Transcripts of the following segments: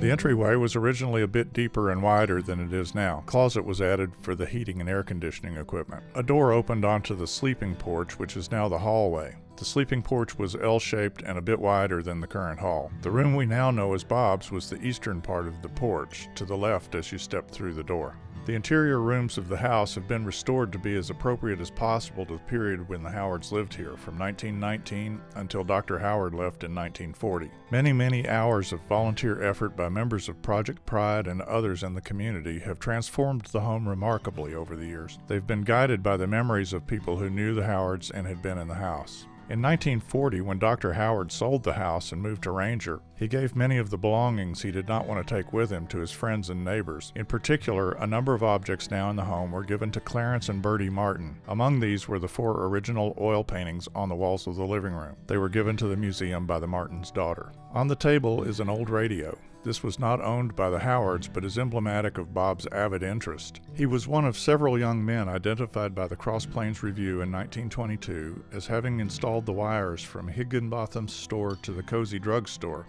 The entryway was originally a bit deeper and wider than it is now. A closet was added for the heating and air conditioning equipment. A door opened onto the sleeping porch, which is now the hallway. The sleeping porch was L-shaped and a bit wider than the current hall. The room we now know as Bob's was the eastern part of the porch, to the left as you stepped through the door. The interior rooms of the house have been restored to be as appropriate as possible to the period when the Howards lived here, from 1919 until Dr. Howard left in 1940. Many hours of volunteer effort by members of Project Pride and others in the community have transformed the home remarkably over the years. They've been guided by the memories of people who knew the Howards and had been in the house. In 1940, when Dr. Howard sold the house and moved to Ranger, he gave many of the belongings he did not want to take with him to his friends and neighbors. In particular, a number of objects now in the home were given to Clarence and Bertie Martin. Among these were the 4 original oil paintings on the walls of the living room. They were given to the museum by the Martins' daughter. On the table is an old radio. This was not owned by the Howards, but is emblematic of Bob's avid interest. He was one of several young men identified by the Cross Plains Review in 1922 as having installed the wires from Higginbotham's store to the Cozy Drug Store,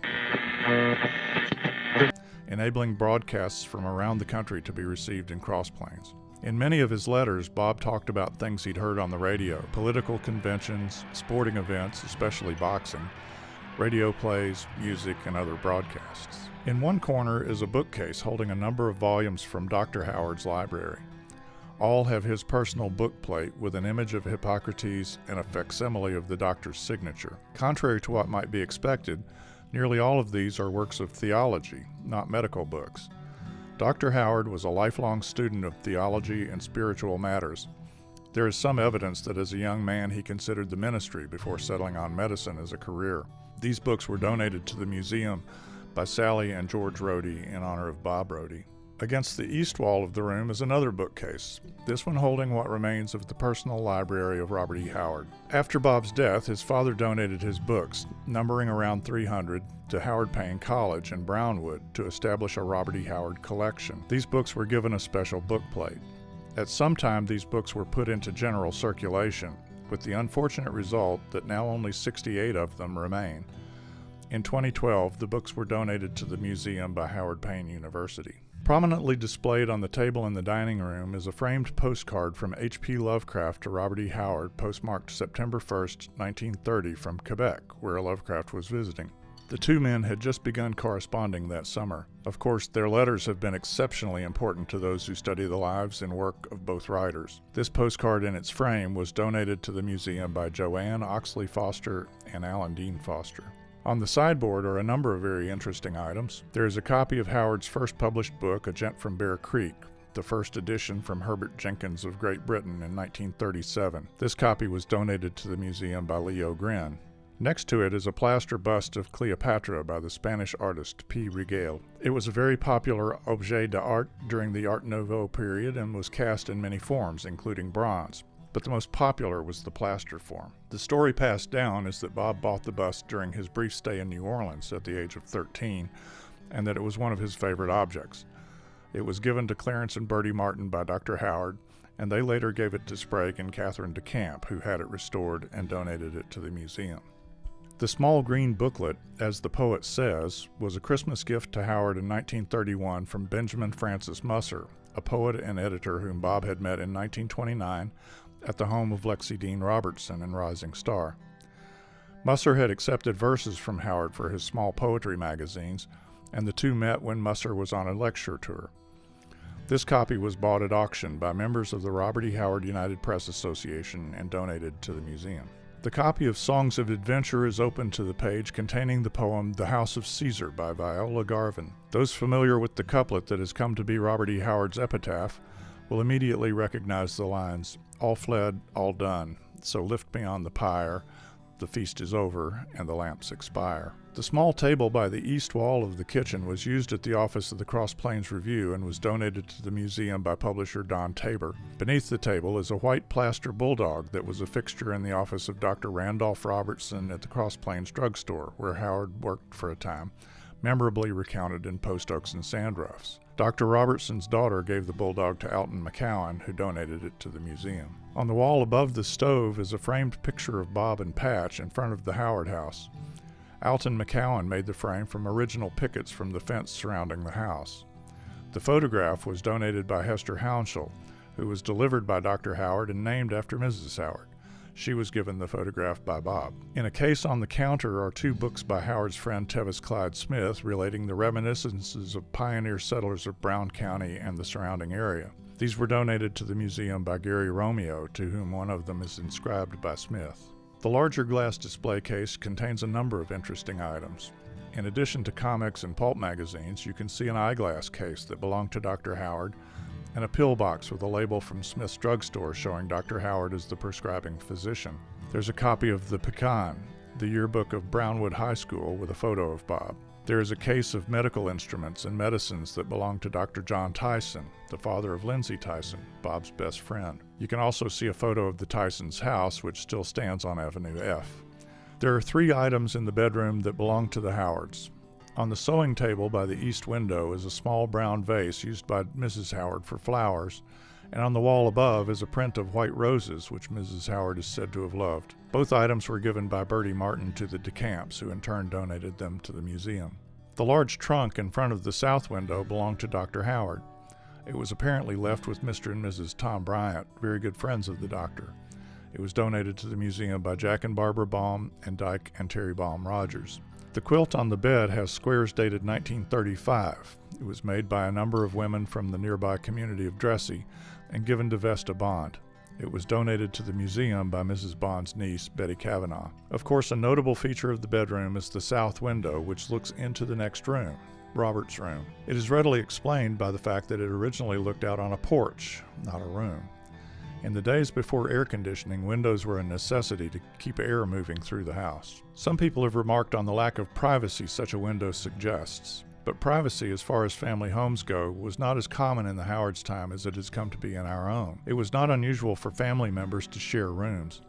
enabling broadcasts from around the country to be received in Cross Plains. In many of his letters, Bob talked about things he'd heard on the radio, political conventions, sporting events, especially boxing, radio plays, music, and other broadcasts. In one corner is a bookcase holding a number of volumes from Dr. Howard's library. All have his personal book plate with an image of Hippocrates and a facsimile of the doctor's signature. Contrary to what might be expected, nearly all of these are works of theology, not medical books. Dr. Howard was a lifelong student of theology and spiritual matters. There is some evidence that as a young man he considered the ministry before settling on medicine as a career. These books were donated to the museum by Sally and George Rohde in honor of Bob Rohde. Against the east wall of the room is another bookcase, this one holding what remains of the personal library of Robert E. Howard. After Bob's death, his father donated his books, numbering around 300, to Howard Payne College in Brownwood to establish a Robert E. Howard collection. These books were given a special book plate. At some time, these books were put into general circulation, with the unfortunate result that now only 68 of them remain. In 2012, the books were donated to the museum by Howard Payne University. Prominently displayed on the table in the dining room is a framed postcard from H.P. Lovecraft to Robert E. Howard, postmarked September 1, 1930, from Quebec, where Lovecraft was visiting. The two men had just begun corresponding that summer. Of course, their letters have been exceptionally important to those who study the lives and work of both writers. This postcard in its frame was donated to the museum by Joanne Oxley Foster and Alan Dean Foster. On the sideboard are a number of very interesting items. There is a copy of Howard's first published book, A Gent from Bear Creek, the first edition from Herbert Jenkins of Great Britain in 1937. This copy was donated to the museum by Leo Grin. Next to it is a plaster bust of Cleopatra by the Spanish artist P. Rigel. It was a very popular objet d'art during the Art Nouveau period and was cast in many forms, including bronze. But the most popular was the plaster form. The story passed down is that Bob bought the bust during his brief stay in New Orleans at the age of 13, and that it was one of his favorite objects. It was given to Clarence and Bertie Martin by Dr. Howard, and they later gave it to Sprague and Catherine DeCamp, who had it restored and donated it to the museum. The small green booklet, as the poet says, was a Christmas gift to Howard in 1931 from Benjamin Francis Musser, a poet and editor whom Bob had met in 1929 at the home of Lexi Dean Robertson in Rising Star. Musser had accepted verses from Howard for his small poetry magazines, and the two met when Musser was on a lecture tour. This copy was bought at auction by members of the Robert E. Howard United Press Association and donated to the museum. The copy of Songs of Adventure is open to the page containing the poem The House of Caesar by Viola Garvin. Those familiar with the couplet that has come to be Robert E. Howard's epitaph will immediately recognize the lines, "All fled, all done, so lift me on the pyre, the feast is over, and the lamps expire." The small table by the east wall of the kitchen was used at the office of the Cross Plains Review and was donated to the museum by publisher Don Tabor. Beneath the table is a white plaster bulldog that was a fixture in the office of Dr. Randolph Robertson at the Cross Plains drugstore, where Howard worked for a time, memorably recounted in Post Oaks and Sandruffs. Dr. Robertson's daughter gave the bulldog to Alton McCowan, who donated it to the museum. On the wall above the stove is a framed picture of Bob and Patch in front of the Howard house. Alton McCowan made the frame from original pickets from the fence surrounding the house. The photograph was donated by Hester Hounshell, who was delivered by Dr. Howard and named after Mrs. Howard. She was given the photograph by Bob. In a case on the counter are 2 books by Howard's friend Tevis Clyde Smith relating the reminiscences of pioneer settlers of Brown County and the surrounding area. These were donated to the museum by Gary Romeo, to whom one of them is inscribed by Smith. The larger glass display case contains a number of interesting items. In addition to comics and pulp magazines, you can see an eyeglass case that belonged to Dr. Howard and a pill box with a label from Smith's drugstore showing Dr. Howard as the prescribing physician. There's a copy of The Pecan, the yearbook of Brownwood High School, with a photo of Bob. There is a case of medical instruments and medicines that belong to Dr. John Tyson, the father of Lindsay Tyson, Bob's best friend. You can also see a photo of the Tysons' house, which still stands on Avenue F. There are 3 items in the bedroom that belong to the Howards. On the sewing table by the east window is a small brown vase used by Mrs. Howard for flowers, and on the wall above is a print of white roses, which Mrs. Howard is said to have loved. Both items were given by Bertie Martin to the DeCamps, who in turn donated them to the museum. The large trunk in front of the south window belonged to Dr. Howard. It was apparently left with Mr. and Mrs. Tom Bryant, very good friends of the doctor. It was donated to the museum by Jack and Barbara Baum and Dyke and Terry Baum Rogers. The quilt on the bed has squares dated 1935. It was made by a number of women from the nearby community of Dressy and given to Vesta Bond. It was donated to the museum by Mrs. Bond's niece, Betty Kavanaugh. Of course, a notable feature of the bedroom is the south window, which looks into the next room, Robert's room. It is readily explained by the fact that it originally looked out on a porch, not a room. In the days before air conditioning, windows were a necessity to keep air moving through the house. Some people have remarked on the lack of privacy such a window suggests, but privacy as far as family homes go was not as common in the Howards' time as it has come to be in our own. It was not unusual for family members to share rooms.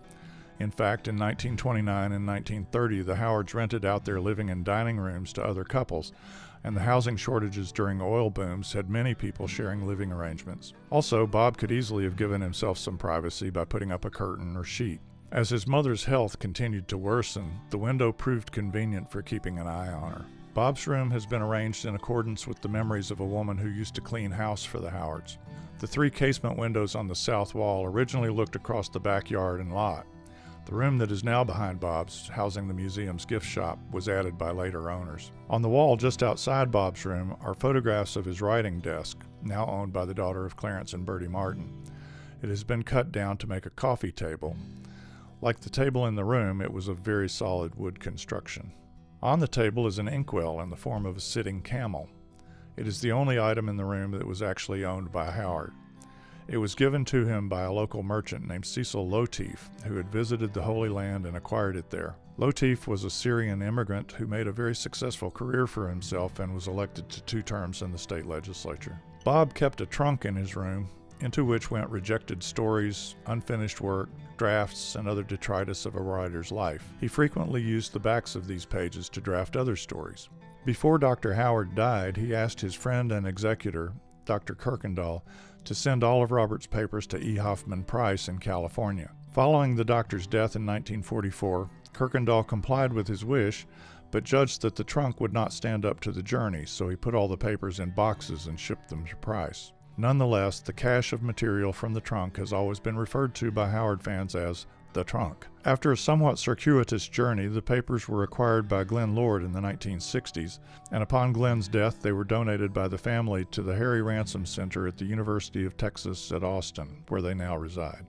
In fact, in 1929 and 1930, the Howards rented out their living and dining rooms to other couples, and the housing shortages during oil booms had many people sharing living arrangements. Also, Bob could easily have given himself some privacy by putting up a curtain or sheet. As his mother's health continued to worsen, the window proved convenient for keeping an eye on her. Bob's room has been arranged in accordance with the memories of a woman who used to clean house for the Howards. The 3 casement windows on the south wall originally looked across the backyard and lot. The room that is now behind Bob's, housing the museum's gift shop, was added by later owners. On the wall just outside Bob's room are photographs of his writing desk, now owned by the daughter of Clarence and Bertie Martin. It has been cut down to make a coffee table. Like the table in the room, it was of very solid wood construction. On the table is an inkwell in the form of a sitting camel. It is the only item in the room that was actually owned by Howard. It was given to him by a local merchant named Cecil Lotif, who had visited the Holy Land and acquired it there. Lotif was a Syrian immigrant who made a very successful career for himself and was elected to 2 terms in the state legislature. Bob kept a trunk in his room, into which went rejected stories, unfinished work, drafts, and other detritus of a writer's life. He frequently used the backs of these pages to draft other stories. Before Dr. Howard died, he asked his friend and executor, Dr. Kirkendall, to send all of Robert's papers to E. Hoffman Price in California. Following the doctor's death in 1944, Kirkendall complied with his wish, but judged that the trunk would not stand up to the journey, so he put all the papers in boxes and shipped them to Price. Nonetheless, the cache of material from the trunk has always been referred to by Howard fans as the trunk. After a somewhat circuitous journey, the papers were acquired by Glenn Lord in the 1960s, and upon Glenn's death they were donated by the family to the Harry Ransom Center at the University of Texas at Austin, where they now reside.